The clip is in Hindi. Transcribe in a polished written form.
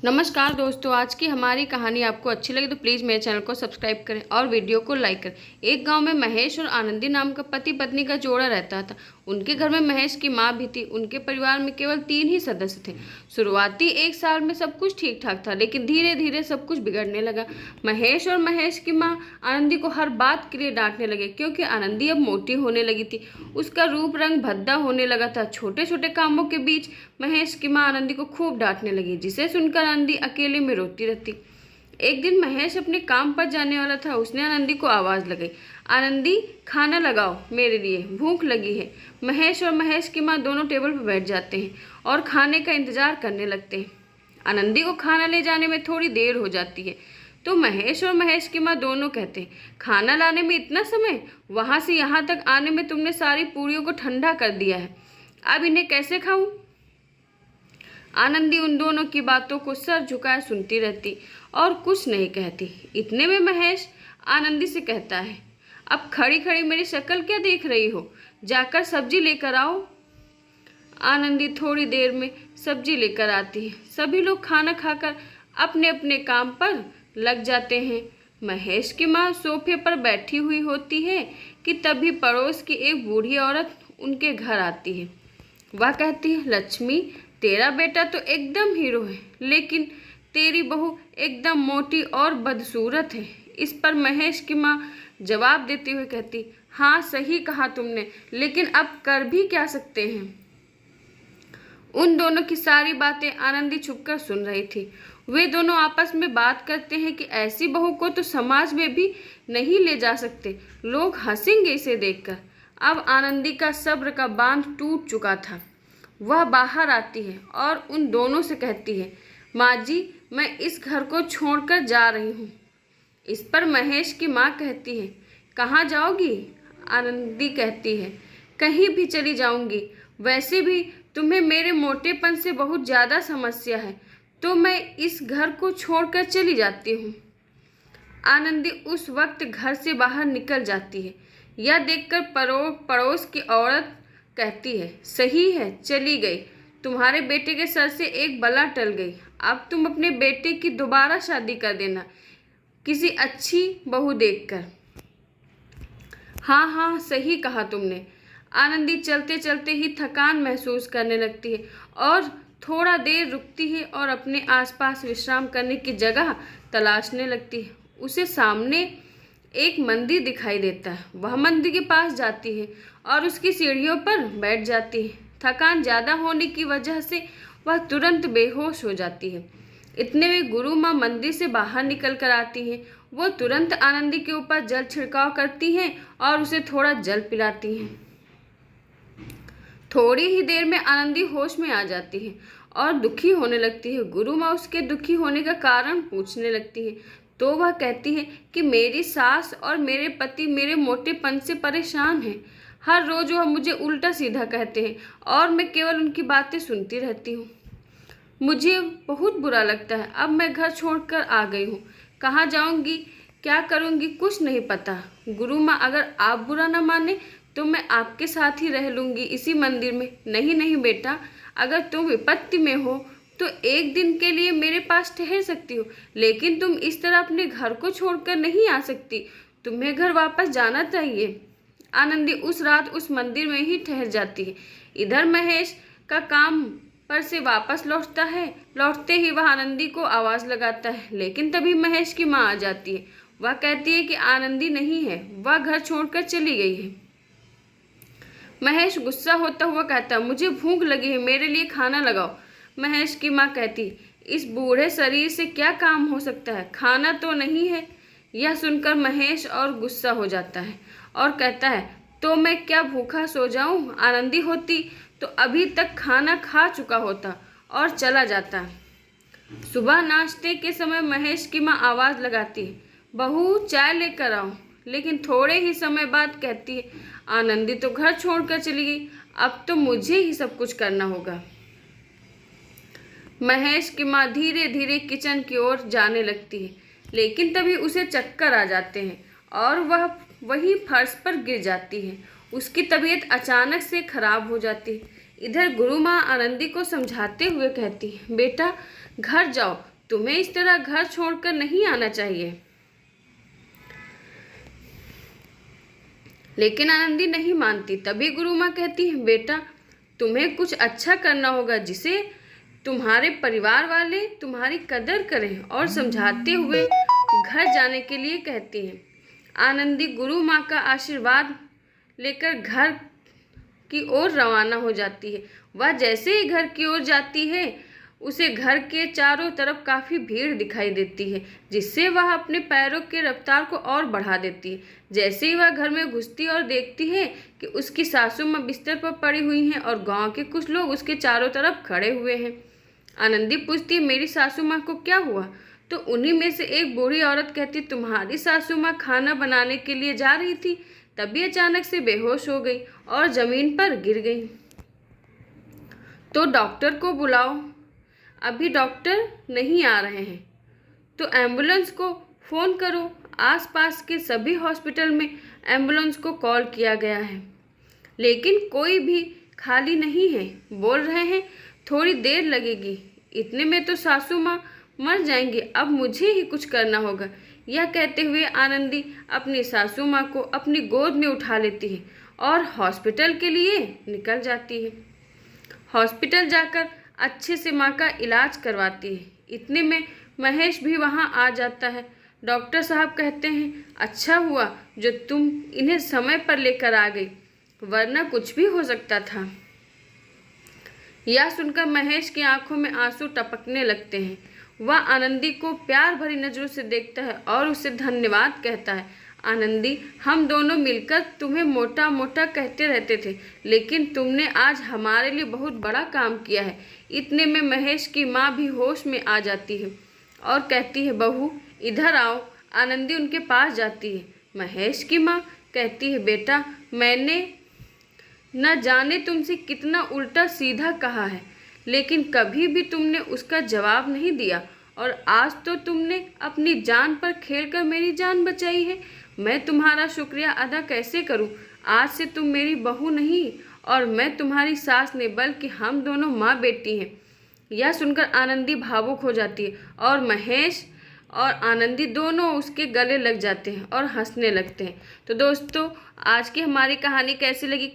नमस्कार दोस्तों, आज की हमारी कहानी आपको अच्छी लगी तो प्लीज़ मेरे चैनल को सब्सक्राइब करें और वीडियो को लाइक करें। एक गांव में महेश और आनंदी नाम का पति पत्नी का जोड़ा रहता था। उनके घर में महेश की माँ भी थी। उनके परिवार में केवल 3 ही सदस्य थे। शुरुआती 1 साल में सब कुछ ठीक ठाक था, लेकिन धीरे धीरे सब कुछ बिगड़ने लगा। महेश की माँ आनंदी को हर बात के लिए डांटने लगे, क्योंकि आनंदी अब मोटी होने लगी थी। उसका रूप रंग भद्दा होने लगा था। छोटे छोटे कामों के बीच महेश की माँ आनंदी को खूब डांटने लगी, जिसे सुनकर आनंदी अकेले में रोती रहती। एक दिन महेश अपने काम पर जाने वाला था। उसने आनंदी को आवाज़ लगाई, आनंदी खाना लगाओ, मेरे लिए भूख लगी है। महेश की माँ दोनों टेबल पर बैठ जाते हैं और खाने का इंतजार करने लगते हैं। आनंदी को खाना ले जाने में थोड़ी देर हो जाती है, तो महेश की माँ दोनों कहते हैं, खाना लाने में इतना समय? वहाँ से यहाँ तक आने में तुमने सारी पूरियों को ठंडा कर दिया है। अब इन्हें कैसे खाऊं? आनंदी उन दोनों की बातों को सर झुकाए सुनती रहती और कुछ नहीं कहती। इतने में महेश आनंदी से कहता है, अब खड़ी खड़ी मेरी शक्ल क्या देख रही हो? जाकर सब्जी लेकर आओ। आनंदी थोड़ी देर में सब्जी लेकर आती है। सभी लोग खाना खाकर अपने अपने काम पर लग जाते हैं। महेश की माँ सोफे पर बैठी हुई होती है कि तभी पड़ोस की एक बूढ़ी औरत उनके घर आती है। वह कहती है, लक्ष्मी, तेरा बेटा तो एकदम हीरो है, लेकिन तेरी बहू एकदम मोटी और बदसूरत है। इस पर महेश की माँ जवाब देते हुए कहती, हाँ सही कहा तुमने, लेकिन अब कर भी क्या सकते हैं। उन दोनों की सारी बातें आनंदी छुपकर सुन रही थी। वे दोनों आपस में बात करते हैं कि ऐसी बहू को तो समाज में भी नहीं ले जा सकते, लोग हंसेंगे इसे देखकर। अब आनंदी का सब्र का बांध टूट चुका था। वह बाहर आती है और उन दोनों से कहती है, माँ जी, मैं इस घर को छोड़कर जा रही हूँ। इस पर महेश की माँ कहती है, कहाँ जाओगी? आनंदी कहती है, कहीं भी चली जाऊंगी। वैसे भी तुम्हें मेरे मोटेपन से बहुत ज़्यादा समस्या है, तो मैं इस घर को छोड़कर चली जाती हूँ। आनंदी उस वक्त घर से बाहर निकल जाती है। यह देखकर पड़ोस की औरत कहती है, सही है, चली गई। तुम्हारे बेटे के सर से एक बला टल गई। अब तुम अपने बेटे की दोबारा शादी कर देना, किसी अच्छी बहू देखकर। हाँ हाँ, सही कहा तुमने। आनंदी चलते चलते ही थकान महसूस करने लगती है और थोड़ा देर रुकती है और अपने आसपास विश्राम करने की जगह तलाशने लगती है। उसे सामने एक मंदिर दिखाई देता है। वह मंदिर के पास जाती है और उसकी सीढ़ियों पर बैठ जाती है। थकान ज़्यादा होने की वजह से वह तुरंत बेहोश हो जाती है। इतने में गुरु माँ मंदिर से बाहर निकल कर आती हैं। वो तुरंत आनंदी के ऊपर जल छिड़काव करती हैं और उसे थोड़ा जल पिलाती हैं। थोड़ी ही देर में आनंदी होश में आ जाती है और दुखी होने लगती है। गुरु माँ उसके दुखी होने का कारण पूछने लगती है, तो वह कहती है कि मेरी सास और मेरे पति मेरे मोटेपन से परेशान हैं। हर रोज़ वह मुझे उल्टा सीधा कहते हैं और मैं केवल उनकी बातें सुनती रहती हूँ। मुझे बहुत बुरा लगता है। अब मैं घर छोड़कर आ गई हूँ। कहाँ जाऊँगी, क्या करूँगी, कुछ नहीं पता। गुरु माँ, अगर आप बुरा ना माने तो मैं आपके साथ ही रह लूँगी इसी मंदिर में। नहीं नहीं बेटा, अगर तुम विपत्ति में हो तो एक दिन के लिए मेरे पास ठहर सकती हो, लेकिन तुम इस तरह अपने घर को छोड़कर नहीं आ सकती। तुम्हें घर वापस जाना चाहिए। आनंदी उस रात उस मंदिर में ही ठहर जाती है। इधर महेश का काम पर से वापस लौटता है। लौटते ही वह आनंदी को आवाज़ लगाता है, लेकिन तभी महेश की माँ आ जाती है। वह कहती है कि आनंदी नहीं है, वह घर छोड़कर चली गई है। महेश गुस्सा होता हुआ कहता है, मुझे भूख लगी है, मेरे लिए खाना लगाओ। महेश की माँ कहती, इस बूढ़े शरीर से क्या काम हो सकता है, खाना तो नहीं है। यह सुनकर महेश और गुस्सा हो जाता है और कहता है, तो मैं क्या भूखा सो जाऊं? आनंदी होती तो अभी तक खाना खा चुका होता और चला जाता। सुबह नाश्ते के समय महेश की माँ आवाज़ लगाती है, बहू चाय लेकर आओ। लेकिन थोड़े ही समय बाद कहती है, आनंदी तो घर छोड़कर चली गई, अब तो मुझे ही सब कुछ करना होगा। महेश की माँ धीरे धीरे किचन की ओर जाने लगती है, लेकिन तभी उसे चक्कर आ जाते हैं और वह वहीं फर्श पर गिर जाती है। उसकी तबीयत अचानक से खराब हो जाती है। इधर गुरु माँ आनंदी को समझाते हुए कहती है, बेटा घर जाओ, तुम्हें इस तरह घर छोड़कर नहीं आना चाहिए। लेकिन आनंदी नहीं मानती। तभी गुरु माँ कहती है, बेटा तुम्हें कुछ अच्छा करना होगा जिसे तुम्हारे परिवार वाले तुम्हारी कदर करें, और समझाते हुए घर जाने के लिए कहती हैं। आनंदी गुरु माँ का आशीर्वाद लेकर घर की ओर रवाना हो जाती है। वह जैसे ही घर की ओर जाती है, उसे घर के चारों तरफ काफ़ी भीड़ दिखाई देती है, जिससे वह अपने पैरों के रफ्तार को और बढ़ा देती है। जैसे ही वह घर में घुसती और देखती है कि उसकी सासू माँ बिस्तर पर पड़ी हुई हैं और गांव के कुछ लोग उसके चारों तरफ खड़े हुए हैं। आनंदी पूछती है, मेरी सासू माँ को क्या हुआ? तो उन्हीं में से एक बूढ़ी औरत कहती, तुम्हारी सासू माँ खाना बनाने के लिए जा रही थी, तभी अचानक से बेहोश हो गई और ज़मीन पर गिर गई। तो डॉक्टर को बुलाओ। अभी डॉक्टर नहीं आ रहे हैं, तो एम्बुलेंस को फ़ोन करो। आसपास के सभी हॉस्पिटल में एम्बुलेंस को कॉल किया गया है, लेकिन कोई भी खाली नहीं है। बोल रहे हैं थोड़ी देर लगेगी। इतने में तो सासू माँ मर जाएंगी। अब मुझे ही कुछ करना होगा। यह कहते हुए आनंदी अपनी सासू माँ को अपनी गोद में उठा लेती है और हॉस्पिटल के लिए निकल जाती है। हॉस्पिटल जाकर अच्छे से माँ का इलाज करवाती है। इतने में महेश भी वहाँ आ जाता है। डॉक्टर साहब कहते हैं, अच्छा हुआ जो तुम इन्हें समय पर लेकर आ गई, वरना कुछ भी हो सकता था। यह सुनकर महेश की आंखों में आंसू टपकने लगते हैं। वह आनंदी को प्यार भरी नज़रों से देखता है और उसे धन्यवाद कहता है। आनंदी, हम दोनों मिलकर तुम्हें मोटा मोटा कहते रहते थे, लेकिन तुमने आज हमारे लिए बहुत बड़ा काम किया है। इतने में महेश की माँ भी होश में आ जाती है और कहती है, बहू इधर आओ। आनंदी उनके पास जाती है। महेश की माँ कहती है, बेटा मैंने न जाने तुमसे कितना उल्टा सीधा कहा है, लेकिन कभी भी तुमने उसका जवाब नहीं दिया, और आज तो तुमने अपनी जान पर खेलकर मेरी जान बचाई है। मैं तुम्हारा शुक्रिया अदा कैसे करूं? आज से तुम मेरी बहू नहीं और मैं तुम्हारी सास नहीं, बल्कि हम दोनों माँ बेटी हैं। यह सुनकर आनंदी भावुक हो जाती है और महेश और आनंदी दोनों उसके गले लग जाते हैं और हंसने लगते हैं। तो दोस्तों, आज की हमारी कहानी कैसी लगी